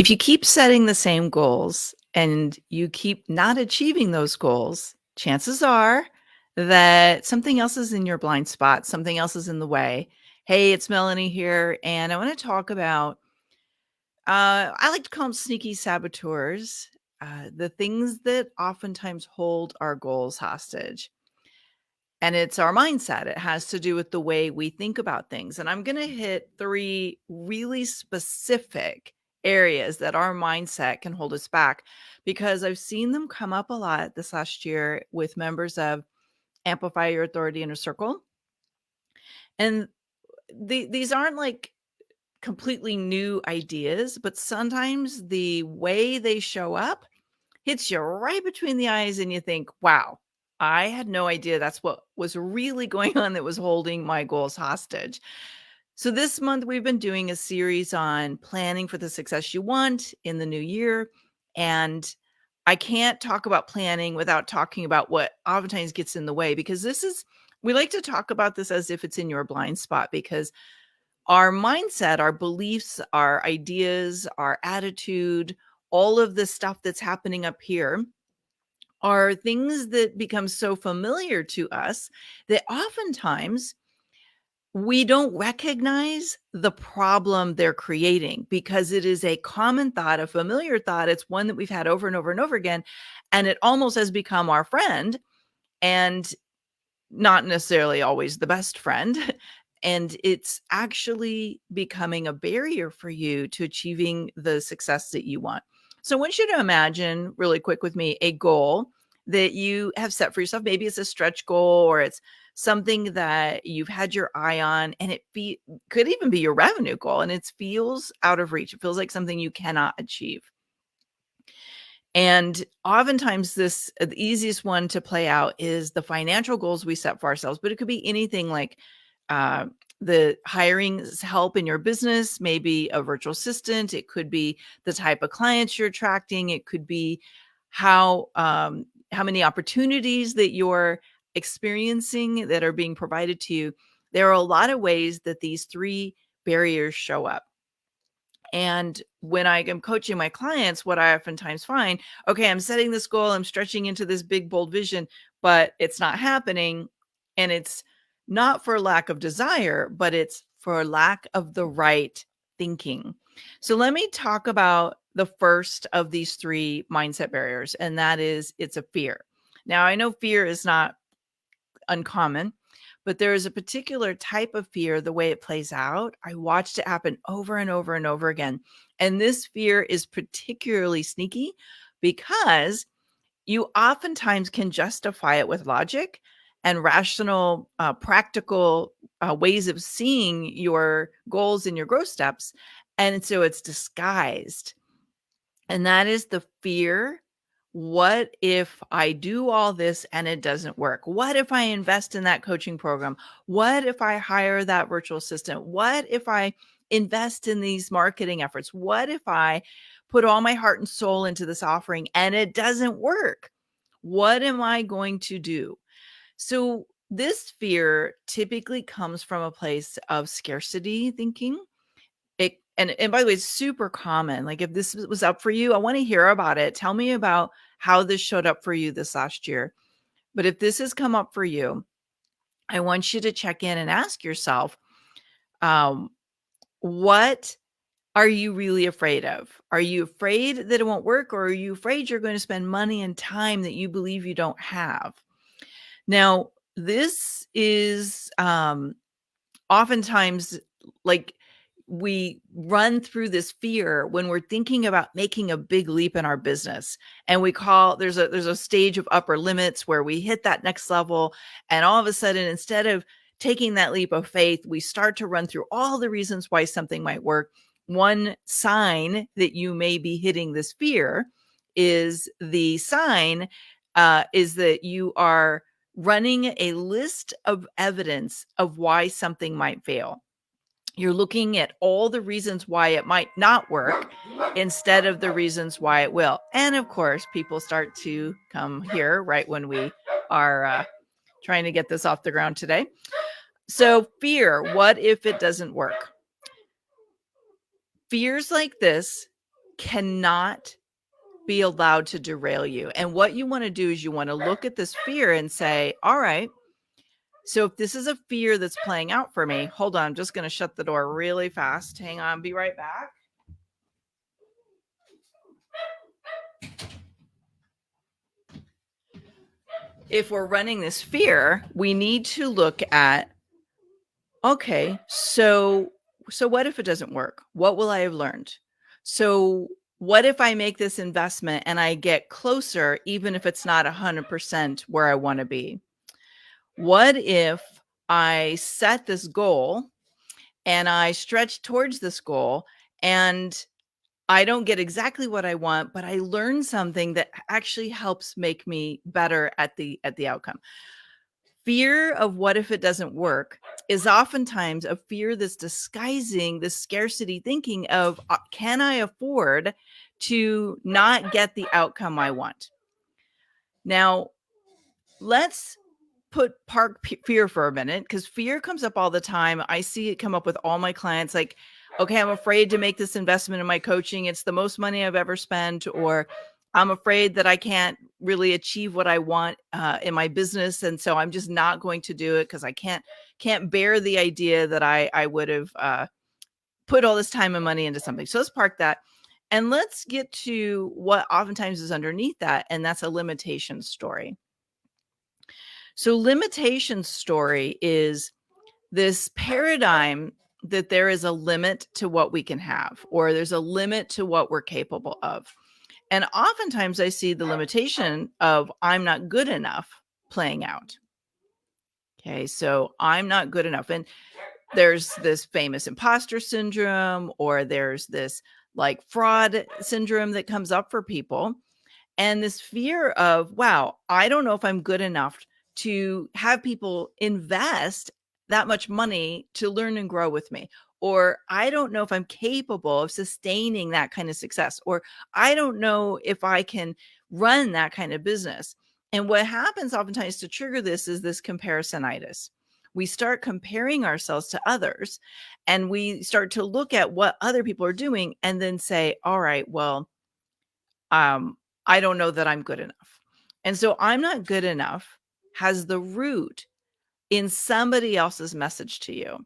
If you keep setting the same goals and you keep not achieving those goals, chances are that something else is in your blind spot, something else is in the way. Hey, it's Melanie here, and I want to talk about, I like to call them sneaky saboteurs, the things that oftentimes hold our goals hostage. And it's our mindset. It has to do with the way we think about things. And I'm going to hit three really specific areas that our mindset can hold us back because I've seen them come up a lot this last year with members of Amplify Your Authority Inner Circle. And these aren't like completely new ideas, but sometimes the way they show up hits you right between the eyes and you think, wow, I had no idea that's what was really going on that was holding my goals hostage. So this month we've been doing a series on planning for the success you want in the new year. And I can't talk about planning without talking about what oftentimes gets in the way, because we like to talk about this as if it's in your blind spot, because our mindset, our beliefs, our ideas, our attitude, all of the stuff that's happening up here are things that become so familiar to us that oftentimes we don't recognize the problem they're creating because it is a common thought, a familiar thought. It's one that we've had over and over and over again, and it almost has become our friend and not necessarily always the best friend. And it's actually becoming a barrier for you to achieving the success that you want. So I want you to imagine really quick with me a goal that you have set for yourself. Maybe it's a stretch goal or it's something that you've had your eye on, and could even be your revenue goal, and it feels out of reach. It feels like something you cannot achieve. And oftentimes the easiest one to play out is the financial goals we set for ourselves, but it could be anything like the hiring help in your business, maybe a virtual assistant. It could be the type of clients you're attracting. It could be how many opportunities that you're experiencing that are being provided to you. There are a lot of ways that these three barriers show up. And when I am coaching my clients, what I oftentimes find, okay, I'm setting this goal, I'm stretching into this big, bold vision, but it's not happening. And it's not for lack of desire, but it's for lack of the right thinking. So let me talk about the first of these three mindset barriers, and that is it's a fear. Now, I know fear is not uncommon, but there is a particular type of fear, the way it plays out. I watched it happen over and over and over again. And this fear is particularly sneaky because you oftentimes can justify it with logic and rational, practical ways of seeing your goals and your growth steps. And so it's disguised. And that is the fear. What if I do all this and it doesn't work? What if I invest in that coaching program? What if I hire that virtual assistant? What if I invest in these marketing efforts? What if I put all my heart and soul into this offering and it doesn't work? What am I going to do? So, this fear typically comes from a place of scarcity thinking. And by the way, it's super common. Like if this was up for you, I want to hear about it. Tell me about how this showed up for you this last year. But if this has come up for you, I want you to check in and ask yourself, what are you really afraid of? Are you afraid that it won't work, or are you afraid you're going to spend money and time that you believe you don't have? Now, this is oftentimes like we run through this fear when we're thinking about making a big leap in our business, and there's a stage of upper limits where we hit that next level, and all of a sudden, instead of taking that leap of faith, we start to run through all the reasons why something might work. One sign that you may be hitting this fear is that you are running a list of evidence of why something might fail. You're looking at all the reasons why it might not work instead of the reasons why it will. And of course, people start to come here right when we are trying to get this off the ground today. So fear, what if it doesn't work? Fears like this cannot be allowed to derail you. And what you want to do is you want to look at this fear and say, all right, so if this is a fear that's playing out for me, hold on, I'm just going to shut the door really fast. Hang on, be right back. If we're running this fear, we need to look at, okay, so what if it doesn't work? What will I have learned? So what if I make this investment and I get closer, even if it's not 100% where I want to be? What if I set this goal and I stretch towards this goal and I don't get exactly what I want, but I learn something that actually helps make me better at the outcome? Fear of what if it doesn't work is oftentimes a fear that's disguising the scarcity thinking of, can I afford to not get the outcome I want? Now, let's park fear for a minute, because fear comes up all the time. I see it come up with all my clients, like, okay, I'm afraid to make this investment in my coaching. It's the most money I've ever spent. Or I'm afraid that I can't really achieve what I want in my business. And so I'm just not going to do it because I can't bear the idea that I would have put all this time and money into something. So let's park that. And let's get to what oftentimes is underneath that. And that's a limitation story. So limitation story is this paradigm that there is a limit to what we can have, or there's a limit to what we're capable of. And oftentimes I see the limitation of I'm not good enough playing out. Okay, so I'm not good enough. And there's this famous imposter syndrome, or there's this like fraud syndrome that comes up for people. And this fear of, wow, I don't know if I'm good enough to have people invest that much money to learn and grow with me. Or I don't know if I'm capable of sustaining that kind of success. Or I don't know if I can run that kind of business. And what happens oftentimes to trigger this is this comparisonitis. We start comparing ourselves to others, and we start to look at what other people are doing and then say, all right, well, I don't know that I'm good enough. And so I'm not good enough has the root in somebody else's message to you.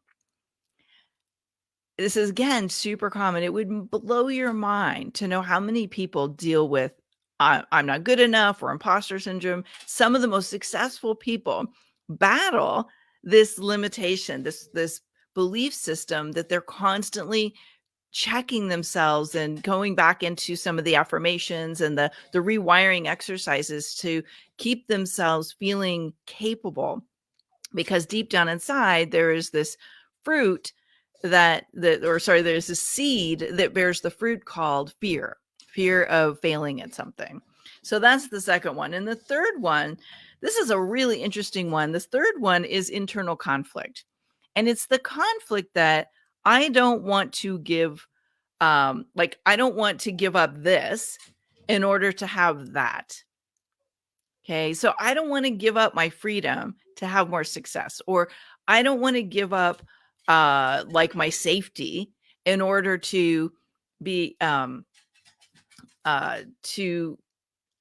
This is, again, super common. It would blow your mind to know how many people deal with I'm not good enough or imposter syndrome. Some of the most successful people battle this limitation, this belief system that they're constantly checking themselves and going back into some of the affirmations and the rewiring exercises to keep themselves feeling capable, because deep down inside there is this fruit there's a seed that bears the fruit called fear of failing at something. So that's the second one. And the third one, this is a really interesting one. The third one is internal conflict. And it's the conflict that I don't want to give I don't want to give up this in order to have that. Okay. So I don't want to give up my freedom to have more success, or I don't want to give up like my safety in order to be to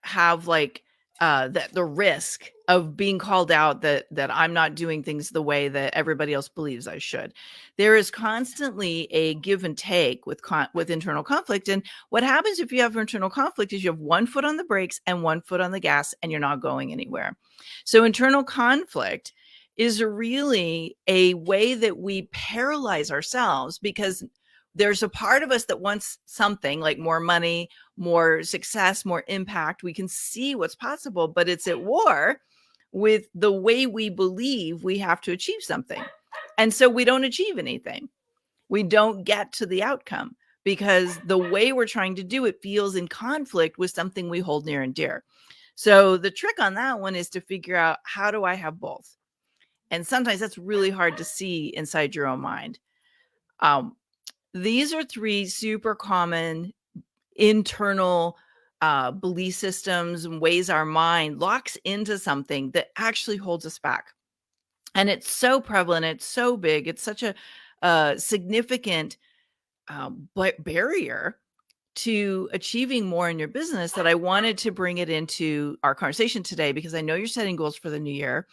have like the risk of being called out that I'm not doing things the way that everybody else believes I should. There is constantly a give and take with internal conflict. And what happens if you have internal conflict is you have one foot on the brakes and one foot on the gas, and you're not going anywhere. So internal conflict is really a way that we paralyze ourselves, because there's a part of us that wants something like more money, more success, more impact. We can see what's possible, but it's at war with the way we believe we have to achieve something. And so we don't achieve anything. We don't get to the outcome because the way we're trying to do it feels in conflict with something we hold near and dear. So the trick on that one is to figure out, how do I have both? And sometimes that's really hard to see inside your own mind. These are three super common internal belief systems and ways our mind locks into something that actually holds us back. And it's so prevalent. It's so big. It's such a significant barrier to achieving more in your business that I wanted to bring it into our conversation today, because I know you're setting goals for the new year.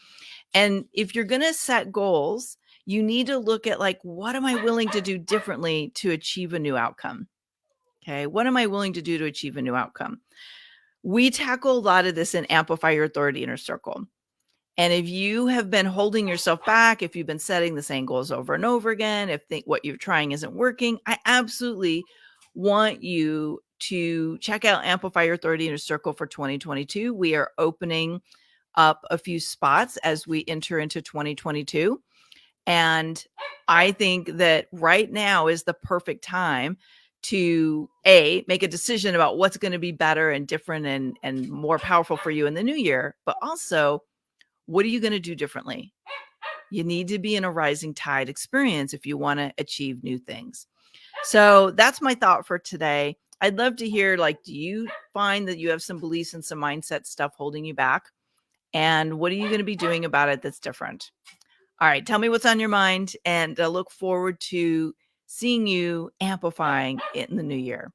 And if you're going to set goals, you need to look at, like, what am I willing to do differently to achieve a new outcome? Okay. What am I willing to do to achieve a new outcome? We tackle a lot of this in Amplify Your Authority Inner Circle. And if you have been holding yourself back, if you've been setting the same goals over and over again, if what you're trying isn't working, I absolutely want you to check out Amplify Your Authority Inner Circle for 2022. We are opening up a few spots as we enter into 2022. And I think that right now is the perfect time to make a decision about what's going to be better and different and more powerful for you in the new year, but also, what are you going to do differently? You need to be in a rising tide experience if you want to achieve new things. So that's my thought for today. I'd love to hear, like, do you find that you have some beliefs and some mindset stuff holding you back? And what are you going to be doing about it that's different? All right. Tell me what's on your mind, and I look forward to seeing you amplifying it in the new year.